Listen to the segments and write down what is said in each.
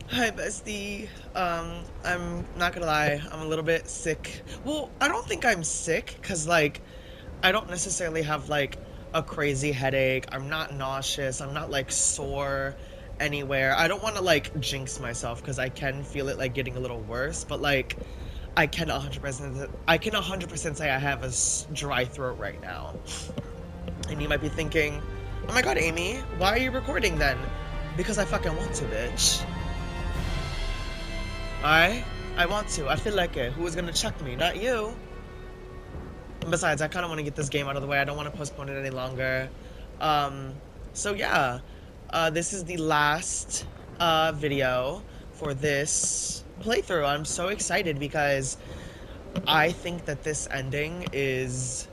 Hi, bestie. I'm not gonna lie, I'm a little bit sick. Well, I don't think I'm sick, cause like, I don't necessarily have like a crazy headache. I'm not nauseous. I'm not like sore anywhere. I don't want to like jinx myself, cause I can feel it like getting a little worse. But like, I can 100% say I have a dry throat right now. And you might be thinking, oh my god, Amy, why are you recording then? Because I fucking want to, bitch. I want to. I feel like it. Who is gonna check me? Not you. And besides, I kind of want to get this game out of the way. I don't want to postpone it any longer. Um, so yeah, this is the last video for this playthrough. I'm so excited because I think that this ending is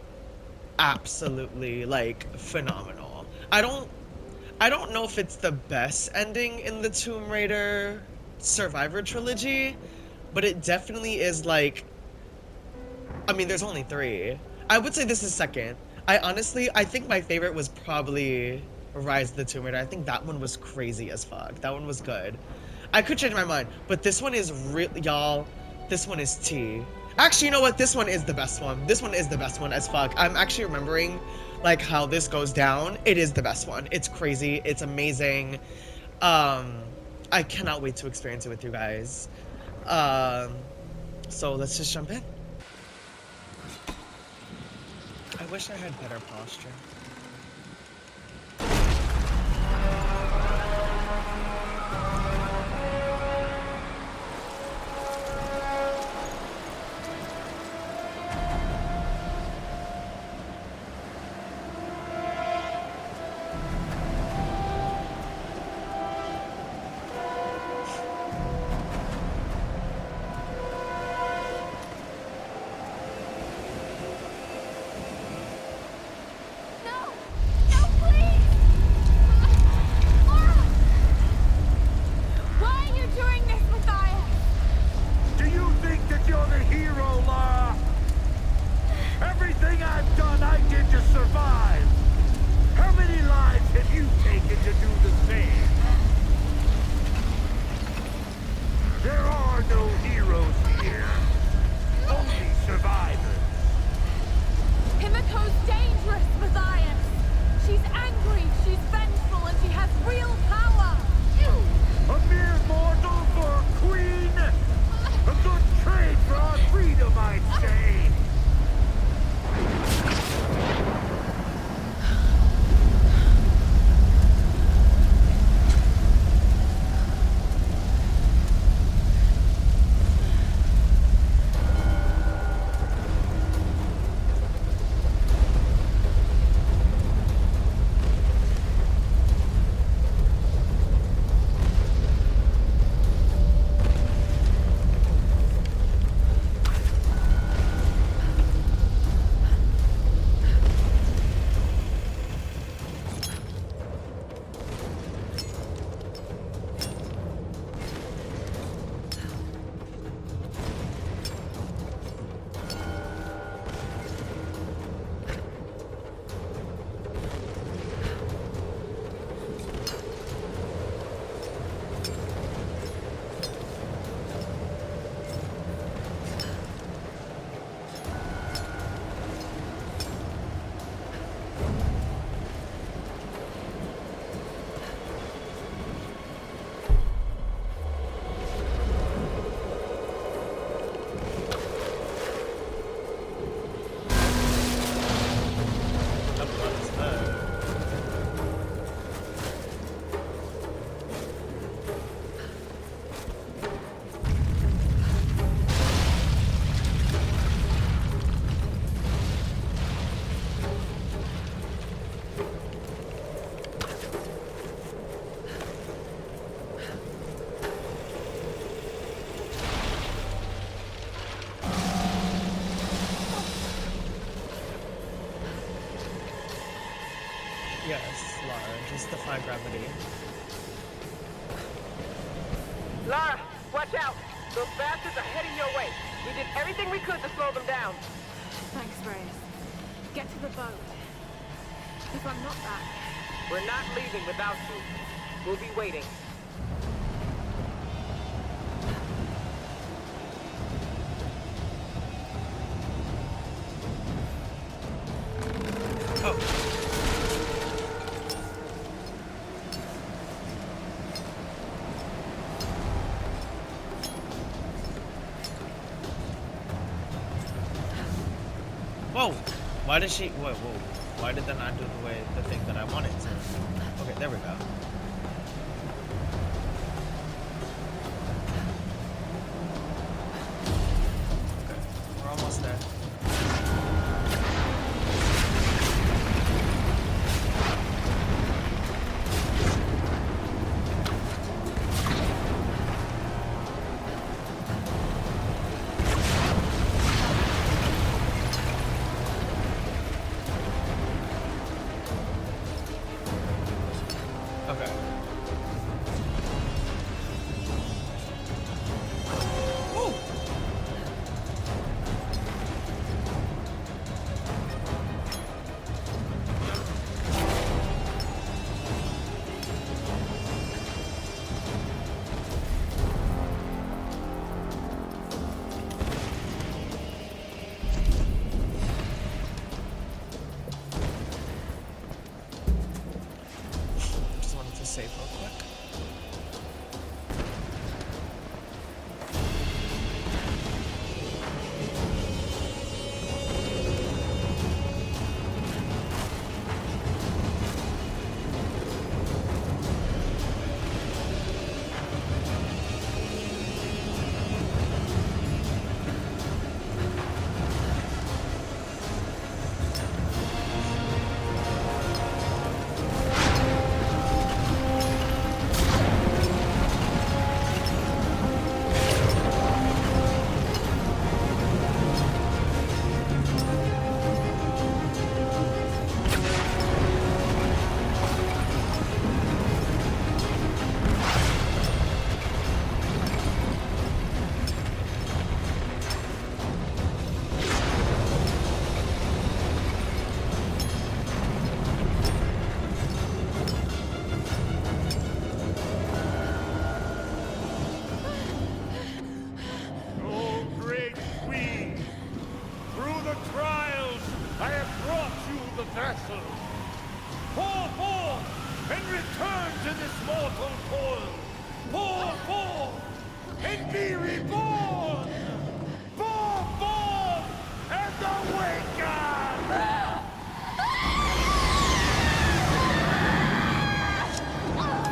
absolutely like phenomenal. I don't know if it's the best ending in the Tomb Raider Survivor trilogy, but it definitely is like, I mean, there's only three. I would say this is second. I think my favorite was probably Rise of the Tomb Raider. I think that one was crazy as fuck. That one was good. I could change my mind, but this one is real, y'all. This one is T. Actually, you know what? This one is the best one. This one is the best one as fuck. I'm actually remembering like how this goes down. It is the best one. It's crazy. It's amazing. Um, I cannot wait to experience it with you guys. Um, so let's just jump in. I wish I had better posture. No! No, please! Laura! Why are you doing this, Matthias? Do you think that you're the hero, Lara? Everything I've done, I did to survive. How many lives have you taken to do the same? There are no heroes here. Only survivors. Himiko's dangerous, Matthias. She's angry, she's vengeful, and she has real power. A mere mortal for a queen? A good trade for our freedom, I'd say. Up on his head. Yes, Lara, just defy gravity. Lara, watch out! Those bastards are heading your way. We did everything we could to slow them down. Thanks, Reyes. Get to the boat. If I'm not back, We're not leaving without you. We'll be waiting. Whoa! Why did she? Whoa! Why did that not do the thing that I wanted to? Okay, there we go. Okay, we're almost there. Okay. Woo! Just wanted to save real quick. Oh, great queen! Through the trials, I have brought you the vessel. Pour forth and return to this mortal toil. Pour forth and be reborn. Pour forth and awaken.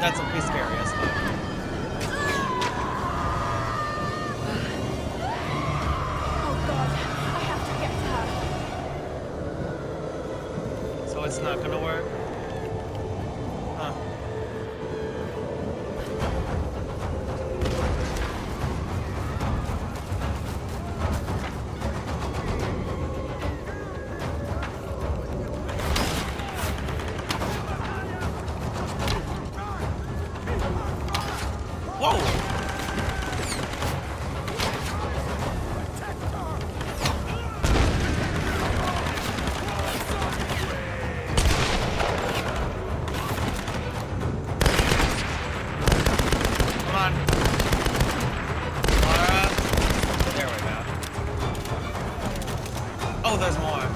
That's a piece scary as fuck. Oh God, I have to get to her. So it's not gonna work? Huh. Whoa! Come on. Lara. There we go. Oh, there's more.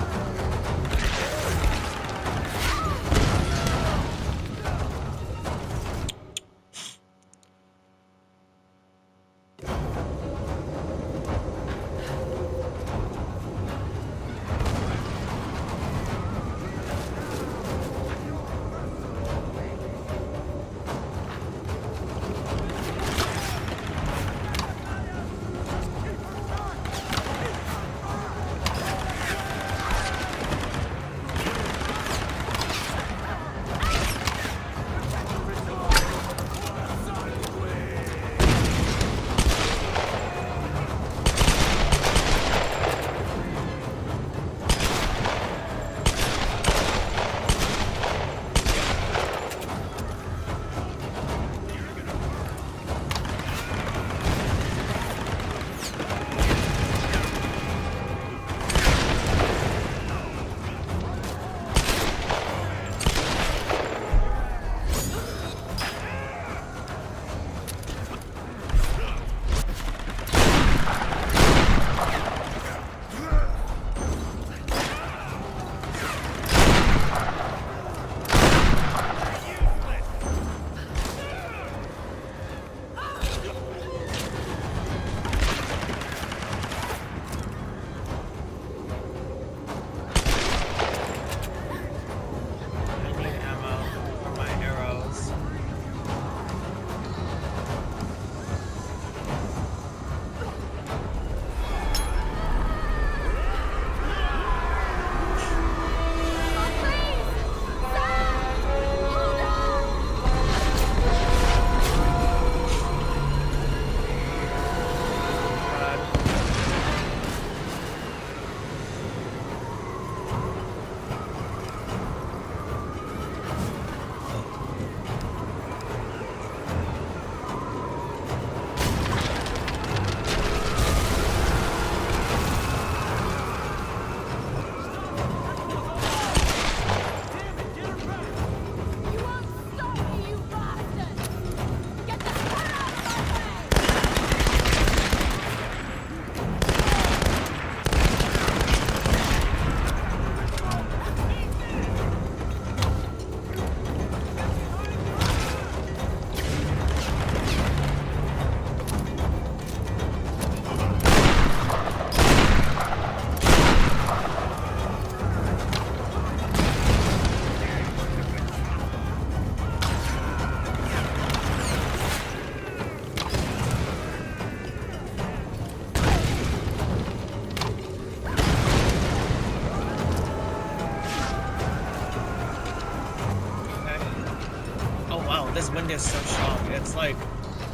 wind is so strong. It's like,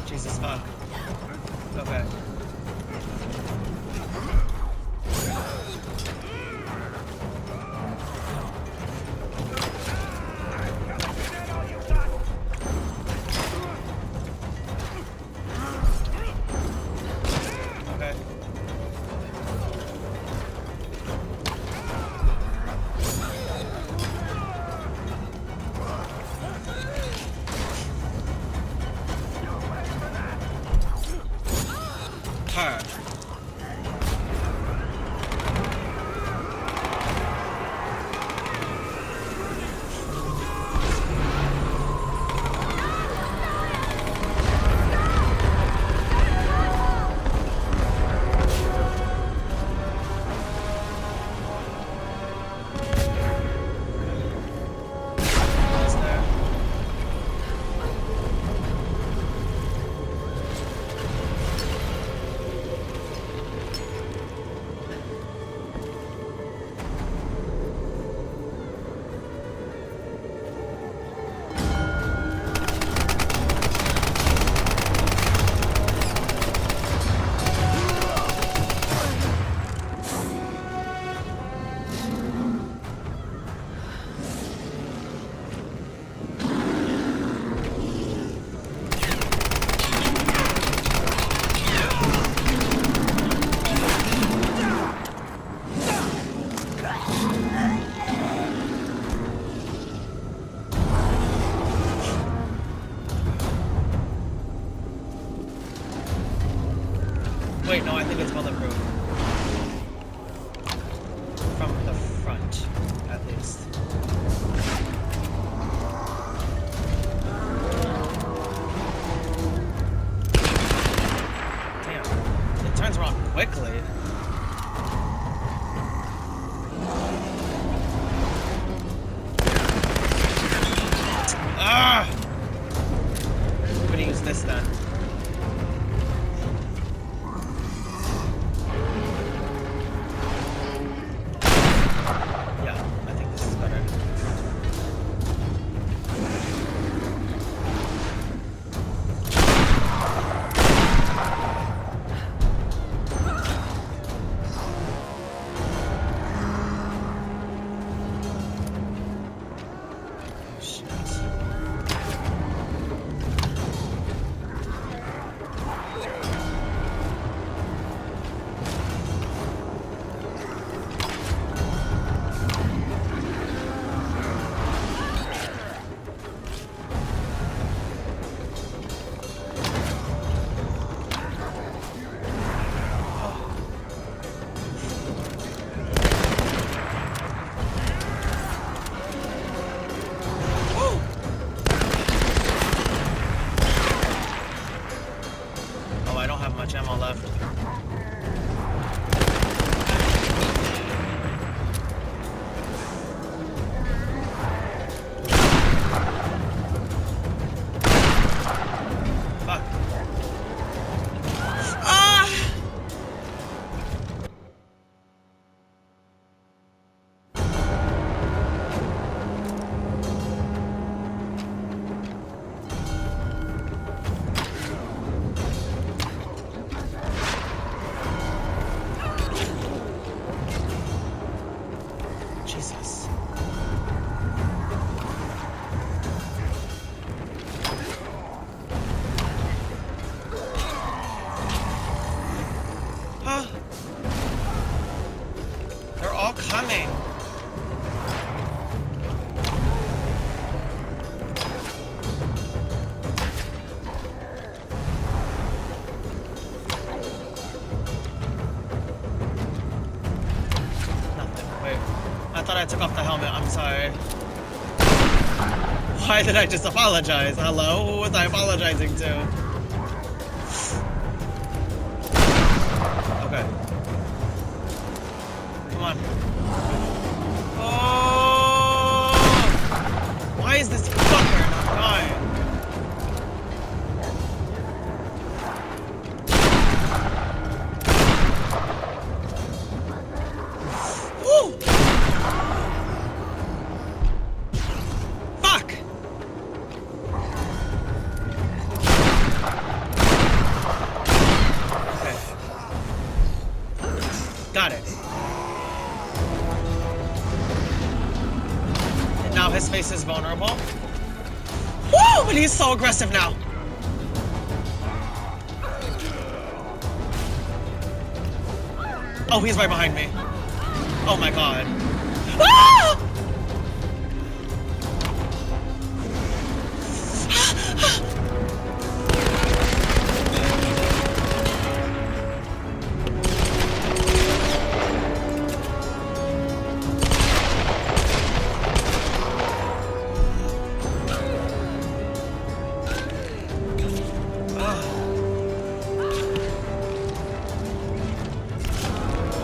Jesus fuck. Okay. Okay. Her. Is there? Wait, no, I think it's bulletproof. From the front, at least. Damn, it turns around quickly. Ah! I'm gonna use this then. Yeah, I think this is better. Oh, shit. Oh, I don't have much ammo left. Fuck. Ah! Jesus. Huh? They're all coming. Nothing. Wait. I thought I took off the helmet. I'm sorry. Why did I just apologize? Hello? Who was I apologizing to? Okay. Come on. Oh! Why is this fucker not dying? Woo! Fuck! Got it. And now his face is vulnerable. Woo! And he's so aggressive now. Oh, he's right behind me. Oh my god. Ah!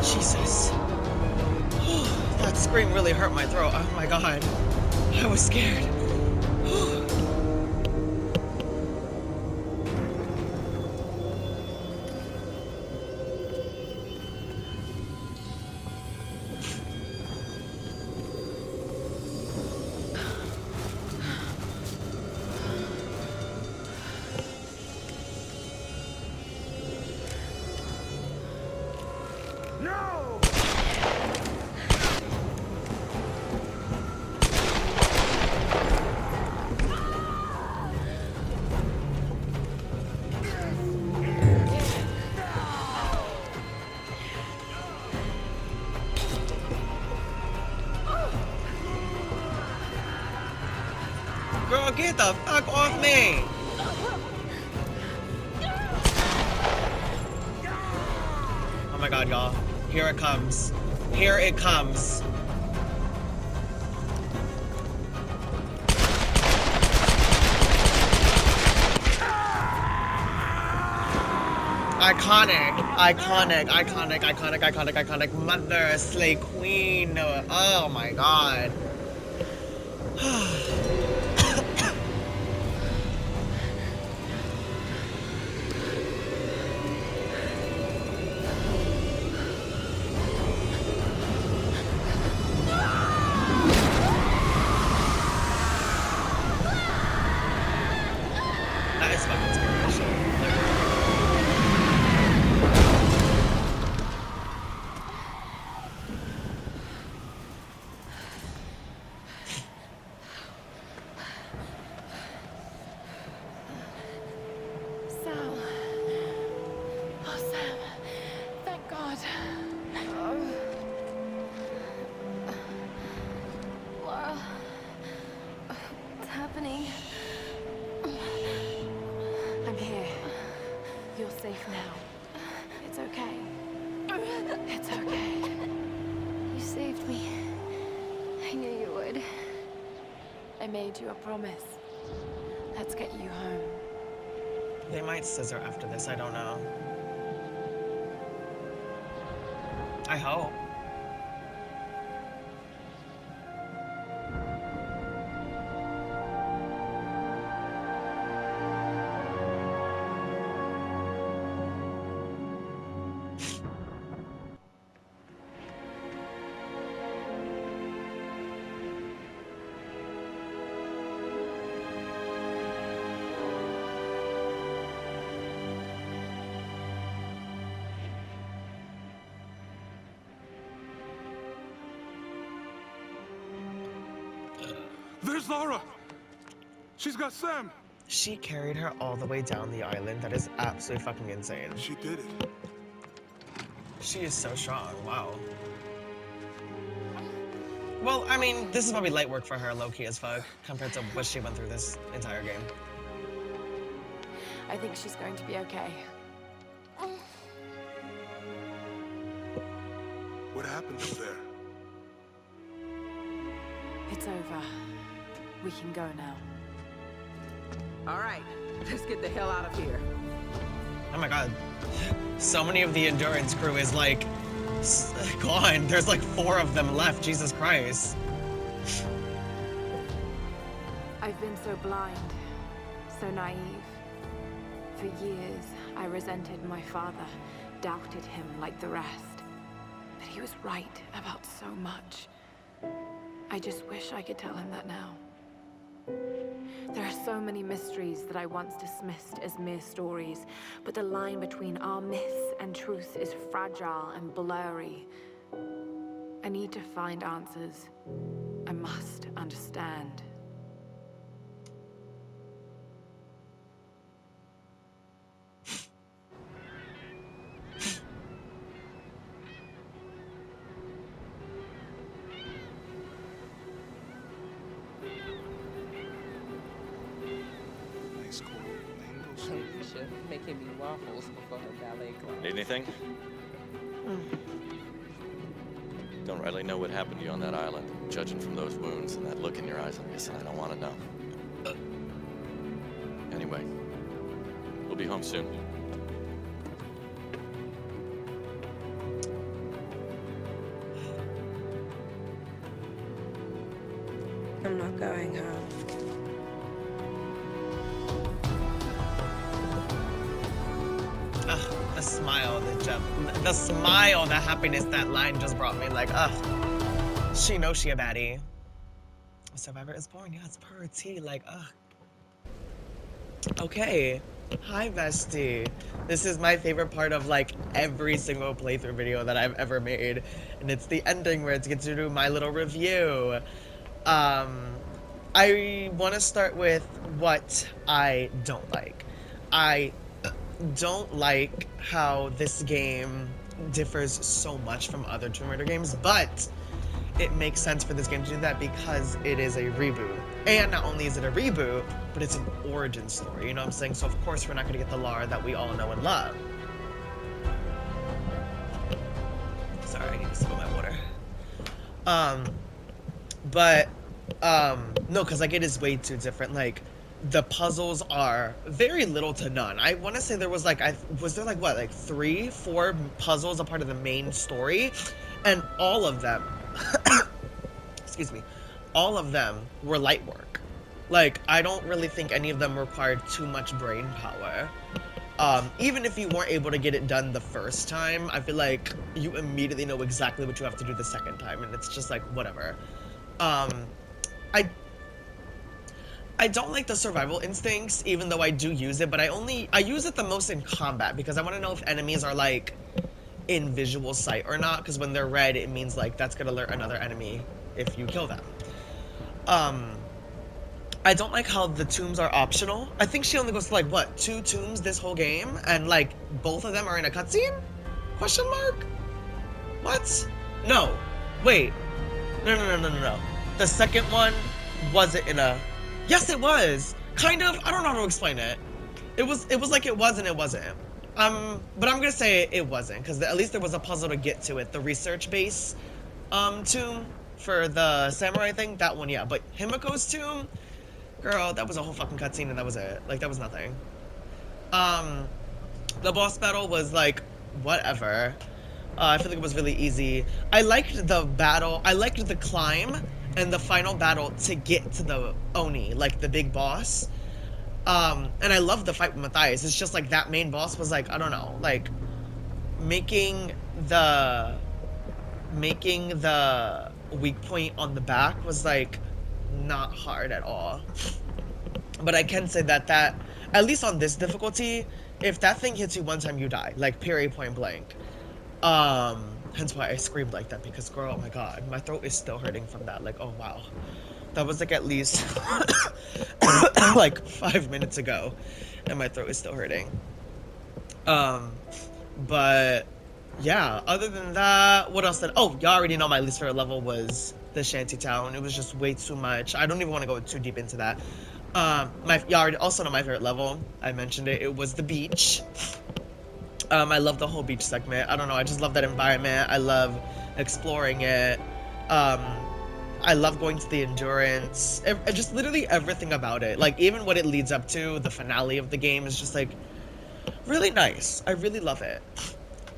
Jesus. That scream really hurt my throat. Oh my god. I was scared. No! Girl, get the fuck off me! Oh my god, y'all. Here it comes. Here it comes. Iconic, iconic, iconic, iconic, iconic, iconic. Mother, slay queen. Oh my god. That is fucking scary as shit. Sam. Oh, Sam. Thank God. Laura. What's happening? I'm here. You're safe now. It's okay. It's okay. You saved me. I knew you would. I made you a promise. Let's get you home. They might scissor after this, I don't know. I hope. There's Laura! She's got Sam! She carried her all the way down the island. That is absolutely fucking insane. She did it. She is so strong. Wow. Well, I mean, this is probably light work for her, low-key as fuck, compared to what she went through this entire game. I think she's going to be okay. What happened up there? It's over. We can go now. All right, let's get the hell out of here. Oh my god. So many of the Endurance crew is like gone. There's like 4 of them left. Jesus Christ. I've been so blind, so naive. For years, I resented my father, doubted him like the rest. But he was right about so much. I just wish I could tell him that now. There are so many mysteries that I once dismissed as mere stories, but the line between our myths and truth is fragile and blurry. I need to find answers. I must understand. Nice cool mango Alicia making me waffles before her ballet class. Need anything? Don't really know what happened to you on that island. Judging from those wounds and that look in your eyes, I'm guessing I don't want to know. Anyway, we'll be home soon. I'm not going home. Ugh, the smile, the smile, the happiness that line just brought me. Like, ugh, she knows she a baddie. A survivor is born. Yeah, it's pretty. Like, ugh. Okay. Hi, bestie. This is my favorite part of like every single playthrough video that I've ever made, and it's the ending where it gets to do my little review. I want to start with what I don't like. I don't like how this game differs so much from other Tomb Raider games, but it makes sense for this game to do that because it is a reboot. And not only is it a reboot, but it's an origin story, you know what I'm saying? So of course we're not going to get the Lara that we all know and love. Sorry, I need to spill my water. No, because like it is way too different. Like the puzzles are very little to none. I want to say there was like, was there like what, like 3-4 puzzles a part of the main story, and all of them, excuse me, all of them were light work. Like I don't really think any of them required too much brain power. Even if you weren't able to get it done the first time, I feel like you immediately know exactly what you have to do the second time, and it's just like whatever. I don't like the survival instincts, even though I do use it, but I use it the most in combat because I want to know if enemies are like in visual sight or not, because when they're red, it means like that's gonna alert another enemy if you kill them. I don't like how the tombs are optional. I think she only goes to like, what, 2 tombs this whole game, and like both of them are in a cutscene? Question mark? What? No. Wait. No. The second one wasn't in a... Yes, it was. Kind of. I don't know how to explain it. It was like it was and it wasn't. But I'm gonna say it wasn't, because at least there was a puzzle to get to it. The research base tomb for the samurai thing, that one, yeah. But Himiko's tomb, girl, that was a whole fucking cutscene and that was it. Like, that was nothing. The boss battle was like, whatever. I feel like it was really easy. I liked the battle. I liked the climb and the final battle to get to the Oni, like the big boss. And I love the fight with Matthias. It's just like that main boss was like, I don't know, like making the weak point on the back was like not hard at all. But I can say that at least on this difficulty, if that thing hits you one time, you die, like period, point blank. Hence why I screamed like that, because girl, oh my god, my throat is still hurting from that. Like, oh wow, that was like at least like 5 minutes ago and my throat is still hurting. But yeah, other than that, what else oh, y'all already know my least favorite level was the shantytown. It was just way too much. I don't even want to go too deep into that. Y'all already also know my favorite level. I mentioned it. It was the beach. I love the whole beach segment. I don't know, I just love that environment. I love exploring it. I love going to the endurance. Just literally everything about it. Like, even what it leads up to, the finale of the game is just, like, really nice. I really love it.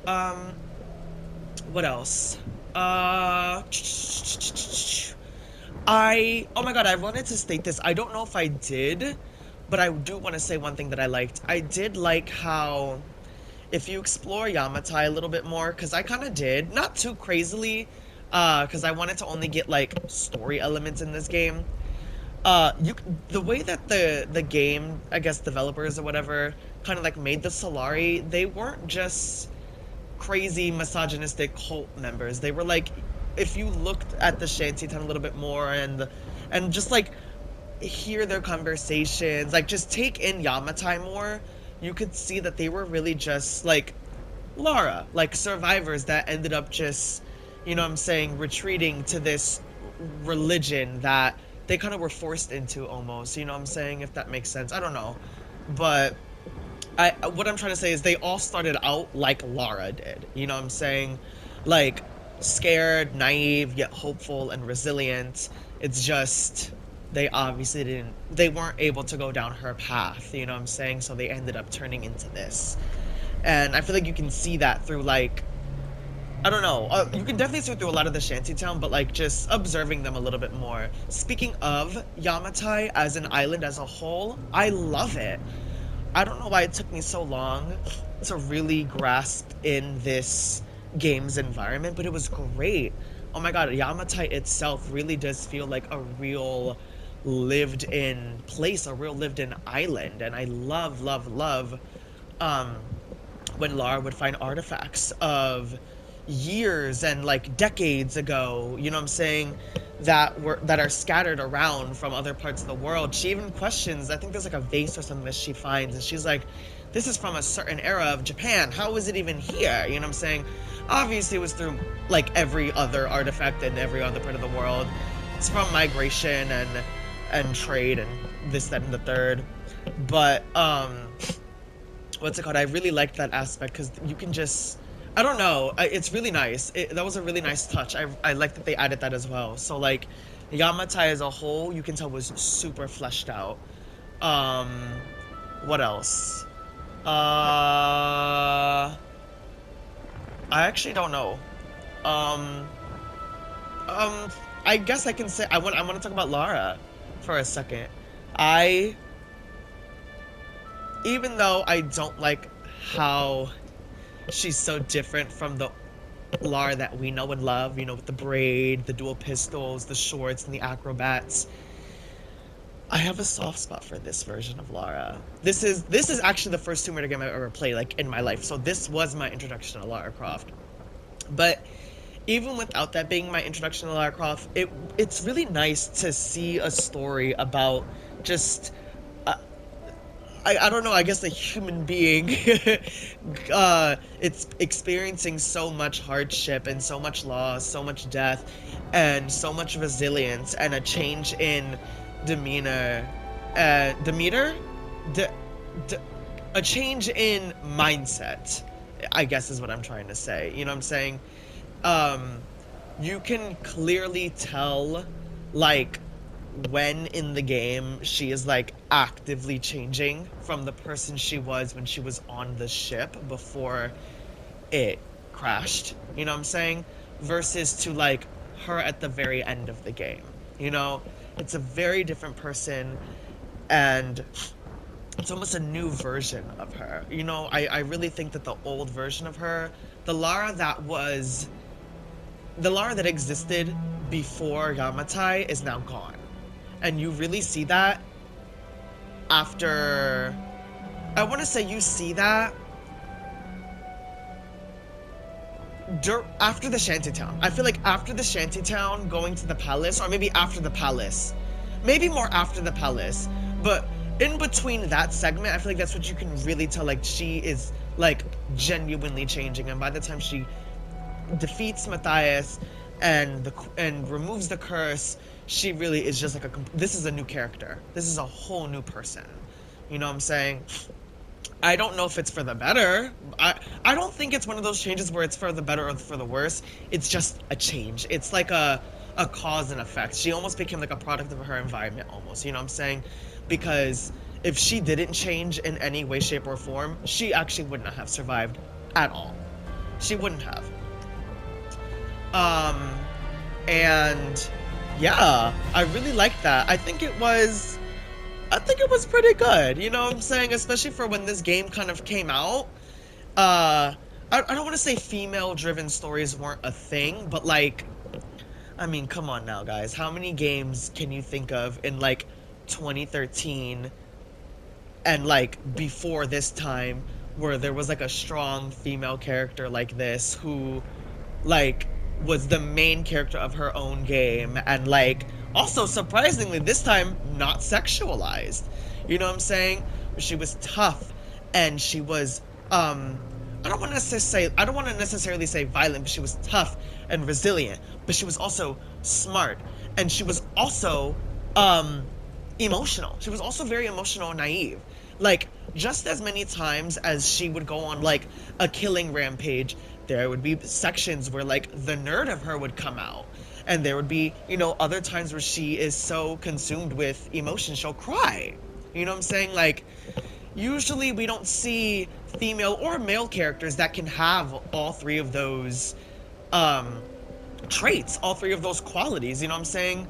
What else? Oh my god, I wanted to state this. I don't know if I did, but I do want to say one thing that I liked. I did like how... if you explore Yamatai a little bit more, because I kind of did, not too crazily, because I wanted to only get, like, story elements in this game. the way that the game, I guess developers or whatever, kind of like made the Solari, they weren't just crazy misogynistic cult members. They were like, if you looked at the Shantytown a little bit more and just like hear their conversations, like just take in Yamatai more, you could see that they were really just like Lara, like survivors that ended up just, you know what I'm saying, retreating to this religion that they kind of were forced into almost, you know what I'm saying, if that makes sense. I don't know. But what I'm trying to say is they all started out like Lara did, you know what I'm saying? Like scared, naive, yet hopeful and resilient. It's just they obviously they weren't able to go down her path, you know what I'm saying? So they ended up turning into this. And I feel like you can see that through, like, I don't know, you can definitely see it through a lot of the Shantytown, but like just observing them a little bit more. Speaking of Yamatai as an island as a whole, I love it. I don't know why it took me so long to really grasp in this game's environment, but it was great. Oh my god, Yamatai itself really does feel like a real lived-in place, a real lived-in island, and I love when Lara would find artifacts of years and like decades ago, you know what I'm saying, that are scattered around from other parts of the world. She even questions, I think there's like a vase or something that she finds, and she's like, this is from a certain era of Japan, how is it even here? You know what I'm saying? Obviously it was through like every other artifact in every other part of the world. It's from migration and trade and this, that, and the third. But what's it called? I really liked that aspect because you can just, I don't know, it's really nice. That was a really nice touch. I like that they added that as well. So like Yamatai as a whole, you can tell was super fleshed out. What else? I actually don't know. I guess I can say I want to talk about Lara for a second. Even though I don't like how she's so different from the Lara that we know and love, you know, with the braid, the dual pistols, the shorts, and the acrobats, I have a soft spot for this version of Lara. This is actually the first Tomb Raider game I've ever played, like, in my life, so this was my introduction to Lara Croft. But even without that being my introduction to Lara Croft, it's really nice to see a story about just I don't know, I guess a human being it's experiencing so much hardship and so much loss, so much death, and so much resilience, and a change in demeanor, a change in mindset, I guess is what I'm trying to say. You know what I'm saying? You can clearly tell, like, when in the game she is like actively changing from the person she was when she was on the ship before it crashed, you know what I'm saying, versus to like her at the very end of the game. You know, it's a very different person, and it's almost a new version of her. You know, I really think that the old version of her, the Lara that existed before Yamatai, is now gone. And you really see that after, I want to say you see that after the Shantytown. I feel like after the Shantytown, going to the palace, or maybe after the palace. Maybe more after the palace. But in between that segment, I feel like that's what you can really tell, like, she is, like, genuinely changing. And by the time she defeats Matthias and removes the curse, she really is just like this is a new character. This is a whole new person. You know what I'm saying? I don't know if it's for the better. I don't think it's one of those changes where it's for the better or for the worse. It's just a change. It's like a cause and effect. She almost became like a product of her environment almost. You know what I'm saying? Because if she didn't change in any way, shape, or form, she actually would not have survived at all. She wouldn't have. And yeah, I really liked that. I think it was pretty good, you know what I'm saying? Especially for when this game kind of came out. I don't want to say female-driven stories weren't a thing, but like, I mean, come on now, guys. How many games can you think of in, like, 2013 and, like, before this time where there was, like, a strong female character like this who, like, was the main character of her own game and, like, also, surprisingly, this time, not sexualized. You know what I'm saying? She was tough and she was, I don't want to necessarily say violent, but she was tough and resilient, but she was also smart, and she was also emotional. She was also very emotional and naive. Like, just as many times as she would go on, like, a killing rampage, there would be sections where, like, the nerd of her would come out, and there would be, you know, other times where she is so consumed with emotion she'll cry. You know what I'm saying? Like, usually we don't see female or male characters that can have all three of those traits, all three of those qualities. You know what I'm saying?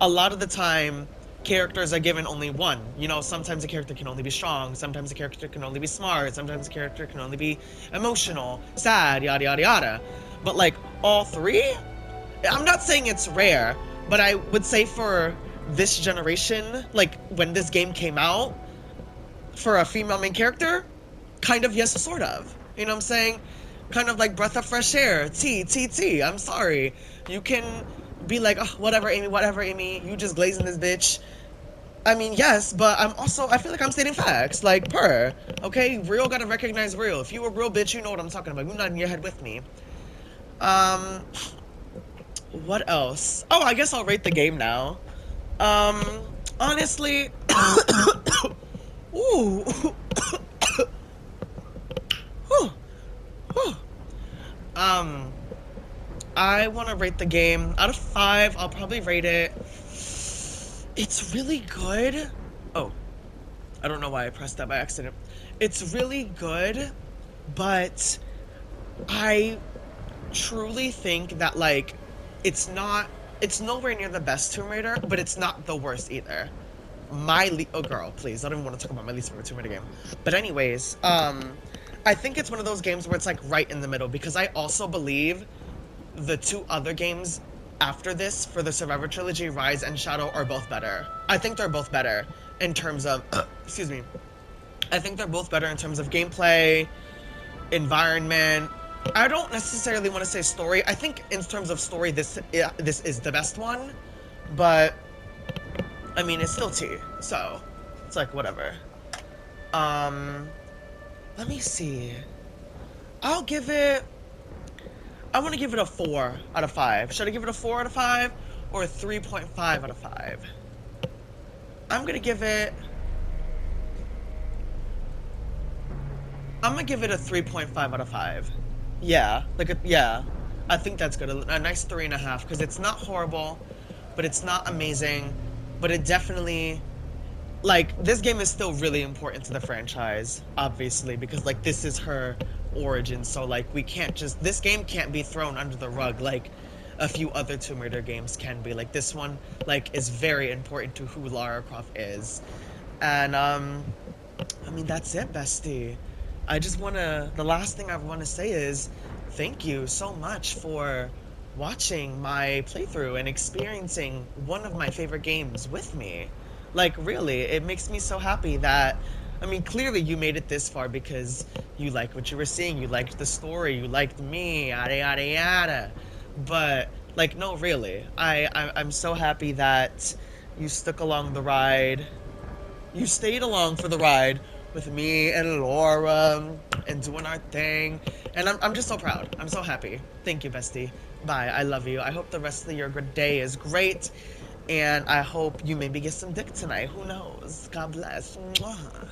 A lot of the time, characters are given only one. You know, sometimes a character can only be strong, sometimes a character can only be smart, sometimes a character can only be emotional, sad, yada yada yada. But, like, all three? I'm not saying it's rare, but I would say for this generation, like, when this game came out, for a female main character, kind of yes, sort of. You know what I'm saying? Kind of like breath of fresh air. T. I'm sorry. You can be like, oh, whatever, Amy. You just glazing this bitch. I mean, yes, but I feel like I'm stating facts. Like, okay? Real gotta recognize real. If you a real bitch, you know what I'm talking about. You're not in your head with me. What else? Oh, I guess I'll rate the game now. Honestly... Ooh. I want to rate the game out of 5. I'll probably rate it. It's really good. Oh, I don't know why I pressed that by accident. It's really good, but I truly think that, like, it's nowhere near the best Tomb Raider, but it's not the worst either. Oh girl, please, I don't even want to talk about my least favorite Tomb Raider game. But anyways, I think it's one of those games where it's, like, right in the middle, because I also believe the 2 other games after this for the Survivor Trilogy, Rise and Shadow, are both better. I think they're both better in terms of, excuse me. I think they're both better in terms of gameplay, environment. I don't necessarily want to say story. I think in terms of story, this is the best one, but I mean, it's still T, so it's like, whatever. Let me see. I want to give it a 4 out of 5. Should I give it a 4 out of 5 or a 3.5 out of 5? I'm gonna give it a 3.5 out of 5. Yeah, yeah. I think that's good. A nice 3.5, because it's not horrible, but it's not amazing. But it definitely, like, this game is still really important to the franchise, obviously, because, like, this is her origin, so, like, this game can't be thrown under the rug like a few other Tomb Raider games can be. Like, this one, like, is very important to who Lara Croft is. And, I mean, that's it, bestie. The last thing I want to say is, thank you so much for watching my playthrough and experiencing one of my favorite games with me. Like, really, it makes me so happy that, I mean, clearly you made it this far because you liked what you were seeing, you liked the story, you liked me, yada yada yada. But, like, no, really, I'm so happy that you stuck along the ride. You stayed along for the ride with me and Laura and doing our thing. And I'm just so proud. I'm so happy. Thank you, bestie. Bye. I love you. I hope the rest of your day is great. And I hope you maybe get some dick tonight. Who knows? God bless. Mwah.